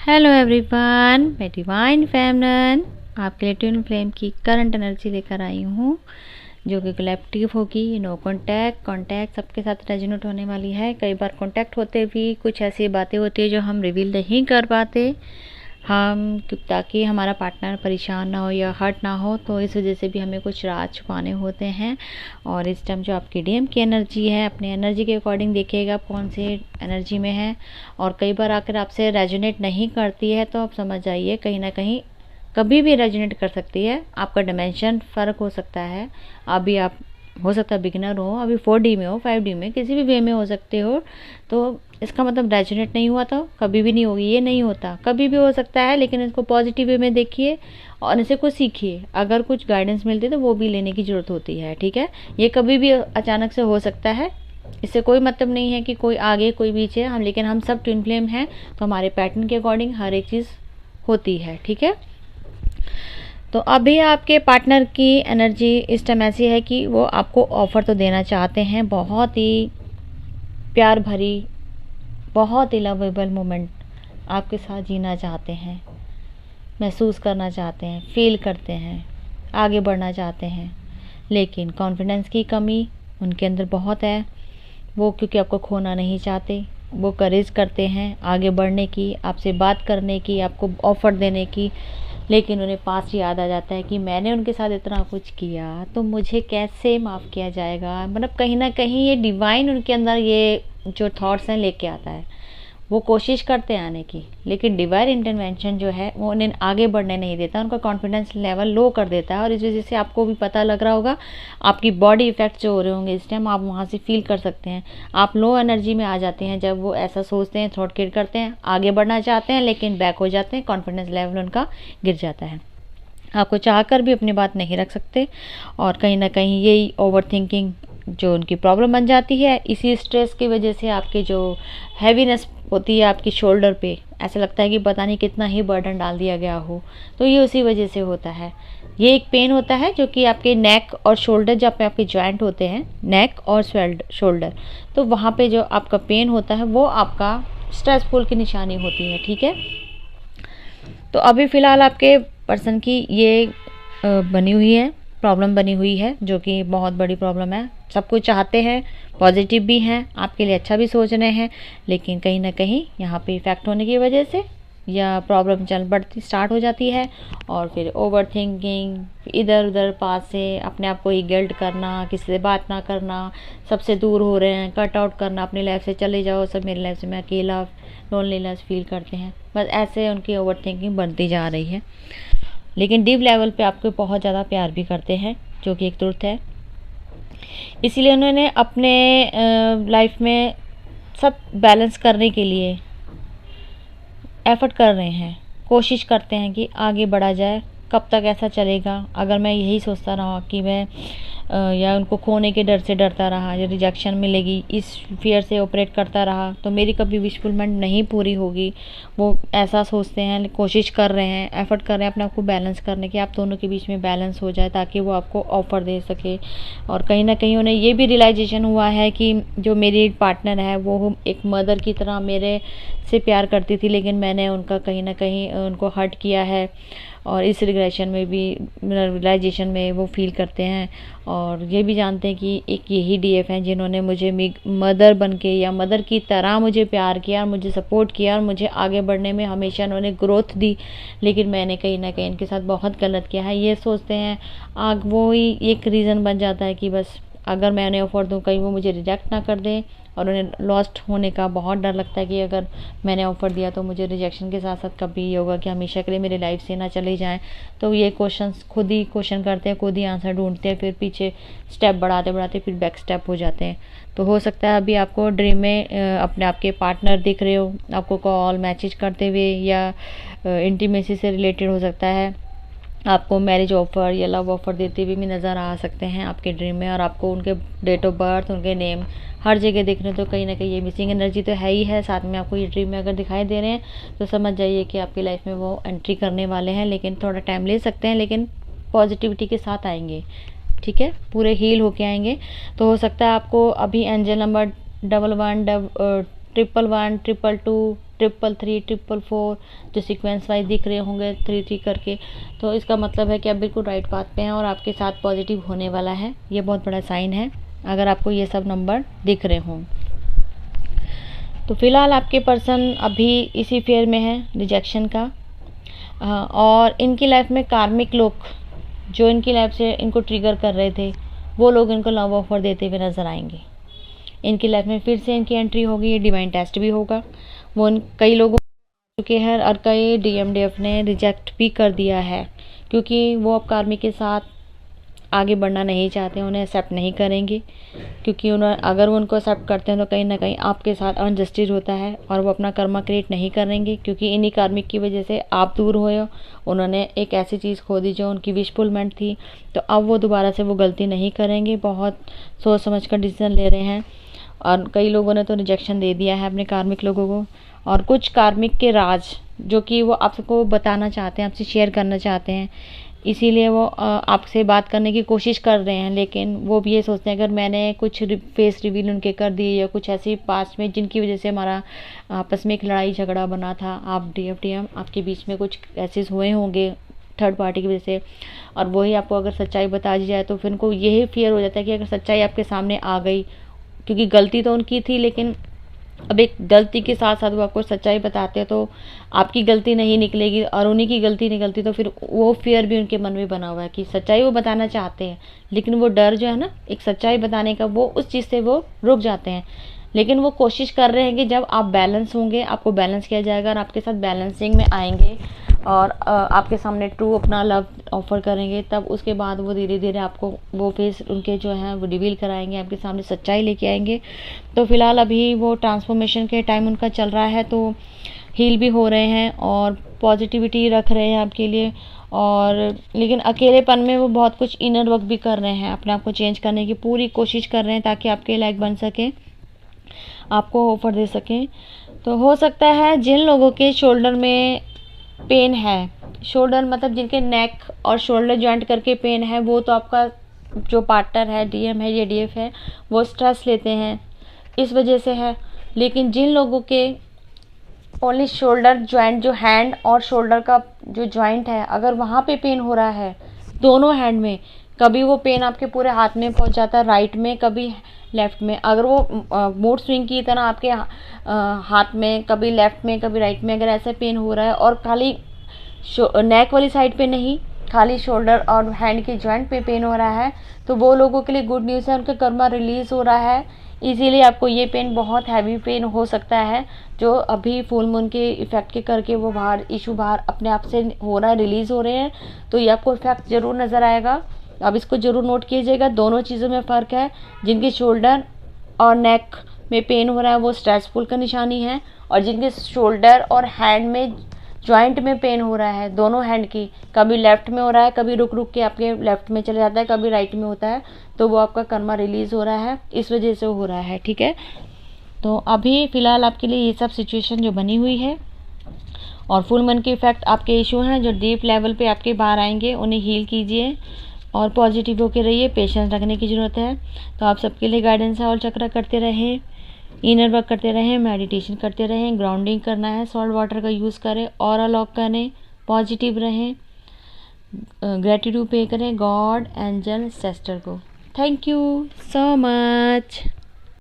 Hello everyone, मैं divine feminine आपके लिए ट्विन फ्लेम की करंट एनर्जी लेकर आई हूँ, जो कि कलेक्टिव होगी। नो कांटेक्ट सबके साथ रेजोनेट होने वाली है। कई बार कांटेक्ट होते भी कुछ ऐसी बातें होती है जो हम रिवील नहीं कर पाते ताकि हमारा पार्टनर परेशान ना हो या हर्ट ना हो, तो इस वजह से भी हमें कुछ राज छुपाने होते हैं। और इस टाइम जो आपकी डीएम की एनर्जी है, अपने एनर्जी के अकॉर्डिंग देखिएगा आप कौन सी एनर्जी में है। और कई बार आकर आपसे रेजोनेट नहीं करती है तो आप समझ जाइए कहीं ना कहीं कभी भी रेजोनेट कर सकती है। आपका डायमेंशन फ़र्क हो सकता है। अभी आप हो सकता है बिगिनर हो, अभी 4D में हो, 5D में, किसी भी वे में हो सकते हो, तो इसका मतलब रेजोनेट नहीं हुआ तो कभी भी नहीं होगी। ये नहीं होता, कभी भी हो सकता है, लेकिन इसको पॉजिटिव वे में देखिए और इसे कुछ सीखिए। अगर कुछ गाइडेंस मिलती है तो वो भी लेने की ज़रूरत होती है, ठीक है। ये कभी भी अचानक से हो सकता है, इससे कोई मतलब नहीं है कि कोई आगे कोई पीछे हम, लेकिन हम सब ट्विन फ्लेम हैं तो हमारे पैटर्न के अकॉर्डिंग हर एक चीज़ होती है, ठीक है। तो अभी आपके पार्टनर की एनर्जी इस टाइम ऐसी है कि वो आपको ऑफ़र तो देना चाहते हैं, बहुत ही प्यार भरी, बहुत ही लवेबल मोमेंट आपके साथ जीना चाहते हैं, महसूस करना चाहते हैं, फील करते हैं, आगे बढ़ना चाहते हैं। लेकिन कॉन्फिडेंस की कमी उनके अंदर बहुत है। वो क्योंकि आपको खोना नहीं चाहते, वो करेज करते हैं आगे बढ़ने की, आपसे बात करने की, आपको ऑफ़र देने की। लेकिन उन्हें पास याद आ जाता है कि मैंने उनके साथ इतना कुछ किया तो मुझे कैसे माफ़ किया जाएगा। मतलब कहीं ना कहीं ये डिवाइन उनके अंदर ये जो थॉट्स हैं लेके आता है। वो कोशिश करते हैं आने की, लेकिन डिवाइन इंटरवेंशन जो है वो उन्हें आगे बढ़ने नहीं देता, उनका कॉन्फिडेंस लेवल लो कर देता है। और इस वजह से आपको भी पता लग रहा होगा, आपकी बॉडी इफेक्ट्स जो हो रहे होंगे इस टाइम, आप वहाँ से फील कर सकते हैं। आप लो एनर्जी में आ जाते हैं जब वो ऐसा सोचते हैं, थॉट क्रिएट करते हैं, आगे बढ़ना चाहते हैं लेकिन बैक हो जाते हैं, कॉन्फिडेंस लेवल उनका गिर जाता है। आपको चाहकर भी अपनी बात नहीं रख सकते और कहीं ना कहीं यही ओवर थिंकिंग जो उनकी प्रॉब्लम बन जाती है। इसी स्ट्रेस की वजह से आपकी जो हैवीनेस होती है आपकी शोल्डर पे, ऐसा लगता है कि पता नहीं कितना ही बर्डन डाल दिया गया हो, तो ये उसी वजह से होता है। ये एक पेन होता है जो कि आपके नेक और शोल्डर, जब पे आपके जॉइंट होते हैं नेक और शोल्डर, तो वहाँ पे जो आपका पेन होता है वो आपका स्ट्रेसफुल की निशानी होती है, ठीक है। तो अभी फ़िलहाल आपके पर्सन की ये बनी हुई है, प्रॉब्लम बनी हुई है, जो कि बहुत बड़ी प्रॉब्लम है। सब कुछ चाहते हैं, पॉजिटिव भी हैं, आपके लिए अच्छा भी सोच रहे हैं, लेकिन कहीं ना कहीं यहाँ पे इफ़ेक्ट होने की वजह से या प्रॉब्लम चल बढ़ती स्टार्ट हो जाती है। और फिर ओवर थिंकिंग, इधर उधर पास से अपने आप को ही गिल्ट करना, किसी से बात ना करना, सबसे दूर हो रहे हैं, कट आउट करना, अपनी लाइफ से चले जाओ, सब मेरी लाइफ से मैं अकेला, लोनलीनेस फील करते हैं। बस ऐसे उनकी ओवर थिंकिंग बढ़ती जा रही है। लेकिन डीप लेवल पे आपको बहुत ज़्यादा प्यार भी करते हैं, जो कि एक ट्रुथ है। इसीलिए उन्होंने अपने लाइफ में सब बैलेंस करने के लिए एफर्ट कर रहे हैं, कोशिश करते हैं कि आगे बढ़ा जाए। कब तक ऐसा चलेगा? अगर मैं यही सोचता रहा कि मैं या उनको खोने के डर से डरता रहा या रिजेक्शन मिलेगी इस फियर से ऑपरेट करता रहा, तो मेरी कभी विशफुलमेंट नहीं पूरी होगी। वो ऐसा सोचते हैं, कोशिश कर रहे हैं, एफर्ट कर रहे हैं अपने आप को बैलेंस करने की, आप दोनों के बीच में बैलेंस हो जाए ताकि वो आपको ऑफ़र दे सके। और कहीं ना कहीं उन्हें ये भी रियलाइजेशन हुआ है कि जो मेरी पार्टनर है वो एक मदर की तरह मेरे से प्यार करती थी, लेकिन मैंने उनका कहीं ना कहीं उनको हर्ट किया है। और इस रिग्रेशन में भी, रियलाइजेशन में वो फील करते हैं और ये भी जानते हैं कि एक यही डीएफ हैं जिन्होंने मुझे मदर बन के या मदर की तरह मुझे प्यार किया और मुझे सपोर्ट किया और मुझे आगे बढ़ने में हमेशा उन्होंने ग्रोथ दी। लेकिन मैंने कहीं ना कहीं इनके साथ बहुत गलत किया है, ये सोचते हैं। वो ही एक रीज़न बन जाता है कि बस अगर मैं उन्हें ऑफ़र दूँ कहीं वो मुझे रिजेक्ट ना कर दें, और उन्हें लॉस्ट होने का बहुत डर लगता है कि अगर मैंने ऑफ़र दिया तो मुझे रिजेक्शन के साथ साथ कभी ये होगा कि हमेशा के लिए मेरी लाइफ से ना चले जाएं। तो ये क्वेश्चंस खुद ही क्वेश्चन करते हैं, खुद ही आंसर ढूंढते हैं, फिर पीछे स्टेप बढ़ाते बढ़ाते फिर बैक स्टेप हो जाते हैं। तो हो सकता है अभी आपको ड्रीम में अपने आपके पार्टनर दिख रहे हो, आपको कॉल मैसेज करते हुए, या इंटीमेसी से रिलेटेड हो सकता है, आपको मैरिज ऑफ़र या लव ऑफ़र देते हुए भी नज़र आ सकते हैं आपके ड्रीम में। और आपको उनके डेट ऑफ बर्थ, उनके नेम हर जगह दिख रहे हैं, तो कहीं ना कहीं ये मिसिंग एनर्जी तो है ही है। साथ में आपको ये ड्रीम में अगर दिखाई दे रहे हैं तो समझ जाइए कि आपकी लाइफ में वो एंट्री करने वाले हैं, लेकिन थोड़ा टाइम ले सकते हैं, लेकिन पॉजिटिविटी के साथ आएंगे, ठीक है, पूरे हील होके आएंगे। तो हो सकता है आपको अभी एंजल नंबर 11 1 1 1 2 2 333, 444 जो सीक्वेंस वाइज दिख रहे होंगे 3 करके, तो इसका मतलब है कि आप बिल्कुल राइट पाथ पे हैं और आपके साथ पॉजिटिव होने वाला है। ये बहुत बड़ा साइन है अगर आपको ये सब नंबर दिख रहे हों। तो फिलहाल आपके पर्सन अभी इसी फेयर में है रिजेक्शन का, और इनकी लाइफ में कार्मिक लोग जो इनकी लाइफ से इनको ट्रिगर कर रहे थे वो लोग इनको लव ऑफर देते हुए नजर आएंगे। इनकी लाइफ में फिर से इनकी एंट्री होगी, ये डिवाइन टेस्ट भी होगा। वो कई लोगों चुके हैं और कई DMDF ने रिजेक्ट भी कर दिया है, क्योंकि वो अब कार्मिक के साथ आगे बढ़ना नहीं चाहते, उन्हें एक्सेप्ट नहीं करेंगे, क्योंकि उन्हें अगर वो उनको एक्सेप्ट करते हैं तो कहीं ना कहीं आपके साथ अनजस्टिस होता है और वो अपना कर्मा क्रिएट नहीं करेंगे, क्योंकि इन्हीं कार्मिक की वजह से आप दूर हुए हो। उन्होंने एक ऐसी चीज़ खो दी जो उनकी विशफुलमेंट थी, तो अब वो दोबारा से वो गलती नहीं करेंगे। बहुत सोच समझ कर डिसीजन ले रहे हैं और कई लोगों ने तो रिजेक्शन दे दिया है अपने कार्मिक लोगों को। और कुछ कार्मिक के राज जो कि वो आपको बताना चाहते हैं, आपसे शेयर करना चाहते हैं, इसीलिए वो आपसे बात करने की कोशिश कर रहे हैं, लेकिन वो भी ये सोचते हैं अगर मैंने कुछ फेस रिवील उनके कर दिए या कुछ ऐसी पास्ट में जिनकी वजह से हमारा आपस में एक लड़ाई झगड़ा बना था, आप DFDM आपके बीच में कुछ ऐसे हुए होंगे थर्ड पार्टी की वजह से, और वही आपको अगर सच्चाई बता दी जाए तो फिर उनको यही फियर हो जाता है कि अगर सच्चाई आपके सामने आ गई, क्योंकि गलती तो उनकी थी, लेकिन अब एक गलती के साथ साथ वो आपको सच्चाई बताते हैं तो आपकी गलती नहीं निकलेगी और उन्हीं की गलती निकलती, तो फिर वो फियर भी उनके मन में बना हुआ है कि सच्चाई वो बताना चाहते हैं, लेकिन वो डर जो है ना एक सच्चाई बताने का, वो उस चीज़ से वो रुक जाते हैं। लेकिन वो कोशिश कर रहे हैं कि जब आप बैलेंस होंगे, आपको बैलेंस किया जाएगा और आपके साथ बैलेंसिंग में आएंगे और आपके सामने ट्रू अपना लव ऑफर करेंगे, तब उसके बाद वो धीरे धीरे आपको वो फेस उनके जो हैं वो रिवील कराएंगे, आपके सामने सच्चाई लेके आएंगे। तो फिलहाल अभी वो ट्रांसफॉर्मेशन के टाइम उनका चल रहा है, तो हील भी हो रहे हैं और पॉजिटिविटी रख रहे हैं आपके लिए, और लेकिन अकेलेपन में वो बहुत कुछ इनर वर्क भी कर रहे हैं, अपने आप को चेंज करने की पूरी कोशिश कर रहे हैं ताकि आपके लायक बन सके, आपको ऑफर दे सकें। तो हो सकता है जिन लोगों के शोल्डर में पेन है, शोल्डर मतलब जिनके नेक और शोल्डर जॉइंट करके पेन है, वो तो आपका जो पार्टनर है DM है या DF है वो स्ट्रेस लेते हैं इस वजह से है। लेकिन जिन लोगों के ओनली शोल्डर जॉइंट जो हैंड और शोल्डर का जो जॉइंट है, अगर वहाँ पे पेन हो रहा है दोनों हैंड में, कभी वो पेन आपके पूरे हाथ में पहुँच जाता है राइट में, कभी लेफ्ट में, अगर वो मूड स्विंग की तरह आपके हाथ में कभी लेफ्ट में कभी राइट में अगर ऐसा पेन हो रहा है, और खाली नेक वाली साइड पे नहीं, खाली शोल्डर और हैंड के जॉइंट पे पेन हो रहा है, तो वो लोगों के लिए गुड न्यूज़ है, उनका कर्मा रिलीज हो रहा है। इसीलिए आपको ये पेन बहुत हैवी पेन हो सकता है जो अभी फुल मून के इफेक्ट के करके वो बाहर इशू बाहर अपने आप से हो रहा है, रिलीज हो रहे हैं, तो ये आपको इफेक्ट जरूर नज़र आएगा। अब इसको जरूर नोट कीजिएगा, दोनों चीज़ों में फ़र्क है। जिनके शोल्डर और नेक में पेन हो रहा है वो स्ट्रेसफुल का निशानी है, और जिनके शोल्डर और हैंड में जॉइंट में पेन हो रहा है, दोनों हैंड की, कभी लेफ्ट में हो रहा है, कभी रुक रुक के आपके लेफ्ट में चले जाता है, कभी राइट में होता है, तो वो आपका कर्मा रिलीज हो रहा है, इस वजह से हो रहा है। ठीक है, तो अभी फ़िलहाल आपके लिए ये सब सिचुएशन जो बनी हुई है, और फुल मन के इफेक्ट आपके इशू हैं जो डीप लेवल पे आपके बाहर आएंगे, उन्हें हील कीजिए और पॉजिटिव होकर रहिए, पेशेंस रखने की ज़रूरत है। तो आप सबके लिए गाइडेंस है, और चक्र करते रहें, इनर वर्क करते रहें, मेडिटेशन करते रहें, ग्राउंडिंग करना है, सॉल्ट वाटर का यूज़ करें, ऑरा लॉक करें, पॉजिटिव रहें, ग्रेटिट्यूड पे करें गॉड, एंजल, सिस्टर को। Thank you so much.